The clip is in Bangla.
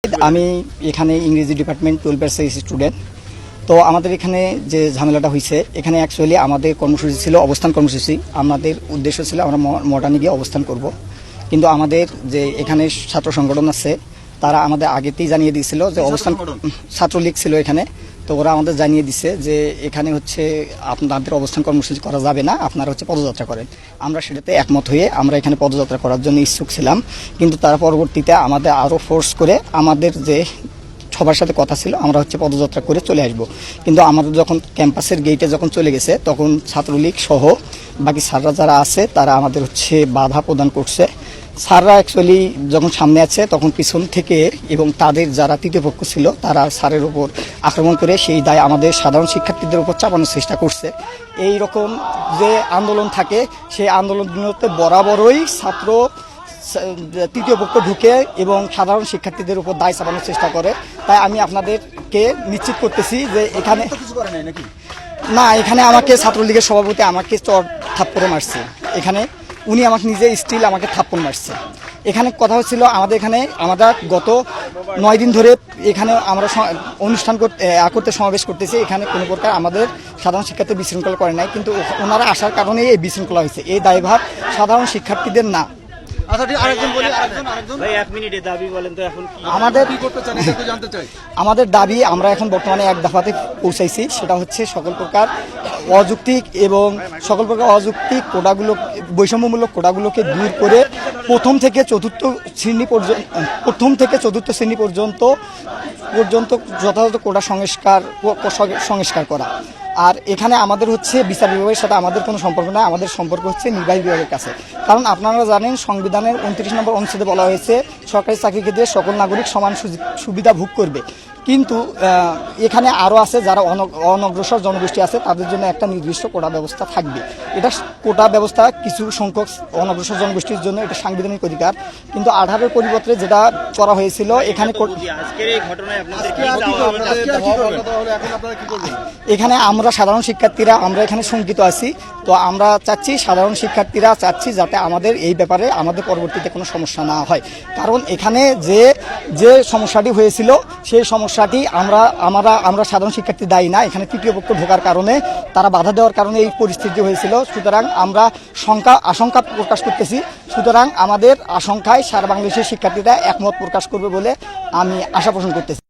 আমি এখানে ইংরেজি ডিপার্টমেন্ট 12 এর স্টুডেন্ট। তো আমাদের এখানে যে ঝামেলাটা হয়েছে, এখানে অ্যাকচুয়ালি আমাদের কর্মসূচি ছিল অবস্থান কর্মসূচি। আমাদের উদ্দেশ্য ছিল আমরা মডার্নে গিয়ে অবস্থান করব, কিন্তু আমাদের যে এখানে ছাত্র সংগঠন আছে তারা আমাদের আগেতেই জানিয়ে দিয়েছিল যে অবস্থান, ছাত্রলীগ ছিল এখানে। তো ওরা আমাদের জানিয়ে দিছে যে এখানে হচ্ছে আপনাদের অবস্থান কর্মসূচি করা যাবে না, আপনারা হচ্ছে পদযাত্রা করেন। আমরা সেটাতে একমত হয়ে আমরা এখানে পদযাত্রা করার জন্য ইচ্ছুক ছিলাম, কিন্তু তারা পরবর্তীতে আমাদের আরও ফোর্স করে আমাদের যে সবার সাথে কথা ছিল আমরা হচ্ছে পদযাত্রা করে চলে আসব। কিন্তু আমাদের যখন ক্যাম্পাসের গেটে যখন চলে গেছে তখন ছাত্রলীগ সহ বাকি স্যাররা যারা আছে তারা আমাদের হচ্ছে বাধা প্রদান করছে। স্যাররা অ্যাকচুয়ালি যখন সামনে আছে তখন পিছন থেকে এবং তাদের যারা তৃতীয় পক্ষ ছিল তারা স্যারের উপর আক্রমণ করে সেই দায় আমাদের সাধারণ শিক্ষার্থীদের উপর চাপানোর চেষ্টা করছে। এই রকম যে আন্দোলন থাকে সেই আন্দোলনগুলোতে বরাবরই ছাত্র তৃতীয় পক্ষ ঢুকে এবং সাধারণ শিক্ষার্থীদের উপর দায় চাপানোর চেষ্টা করে। তাই আমি আপনাদেরকে নিশ্চিত করতেছি যে এখানে না, এখানে আমাকে ছাত্রলীগের সভাপতি আমাকে চর থাপ্পড় মারছে। এখানে উনি আমাকে নিজে স্টিল আমাকে থাপ্পড় মারছে। এখানে কথা হচ্ছিল আমাদের এখানে আমরা গত 9 দিন ধরে এখানে আমরা অনুষ্ঠান করতে সমাবেশ করতেছি। এখানে কোনো প্রকার আমাদের সাধারণ শিক্ষার্থী বিশৃঙ্খলা করে নাই, কিন্তু ওনারা আসার কারণে এই বিশৃঙ্খলা হয়েছে। এই দায়ভার সাধারণ শিক্ষার্থীদের না। আমাদের দাবি আমরা এখন বর্তমানে এক দফাতে পৌঁছাইছি, সেটা হচ্ছে সকল প্রকার অযৌক্তিক কোটাগুলো, বৈষম্যমূলক কোটাগুলোকে দূর করে প্রথম থেকে চতুর্থ শ্রেণী পর্যন্ত যথাযথ কোটা সংস্কার করা। আর এখানে আমাদের হচ্ছে বিচার বিভাগের সাথে আমাদের কোনো সম্পর্ক নাই, আমাদের সম্পর্ক হচ্ছে নির্বাহী বিভাগের কাছে। কারণ আপনারা জানেন সংবিধানের 29 নম্বর অনুচ্ছেদে বলা হয়েছে সরকারি চাকরি ক্ষেত্রে সকল নাগরিক সমান সুবিধা ভোগ করবে। কিন্তু এখানে আরও আছে যারা অনগ্রসর জনগোষ্ঠী আছে, তাদের জন্য একটা নির্দিষ্ট কোটা ব্যবস্থা থাকবে। এটা কোটা ব্যবস্থা কিছু সংখ্যক অনগ্রসর জনগোষ্ঠীর জন্য এটা সাংবিধানিক অধিকার, কিন্তু 18 পরিবর্তে যেটা করা হয়েছিল এখানে আমরা সাধারণ শিক্ষার্থীরা আমরা এখানে শঙ্কিত আছি। তো আমরা চাচ্ছি, সাধারণ শিক্ষার্থীরা চাচ্ছি যাতে আমাদের এই ব্যাপারে আমাদের পরবর্তীতে কোনো সমস্যা না হয়। কারণ এখানে যে সমস্যাটি হয়েছিল সেই সমস্যাটি আমরা সাধারণ শিক্ষার্থী দায়ী না। এখানে তৃতীয় পক্ষ ঢোকার কারণে, তারা বাধা দেওয়ার কারণে এই পরিস্থিতি হয়েছিল। সুতরাং আমরা আশঙ্কা প্রকাশ করতেছি। সুতরাং আমাদের আশঙ্কায় সারা বাংলাদেশের শিক্ষার্থীরা একমত প্রকাশ করবে বলে আমি আশা পোষণ করতেছি।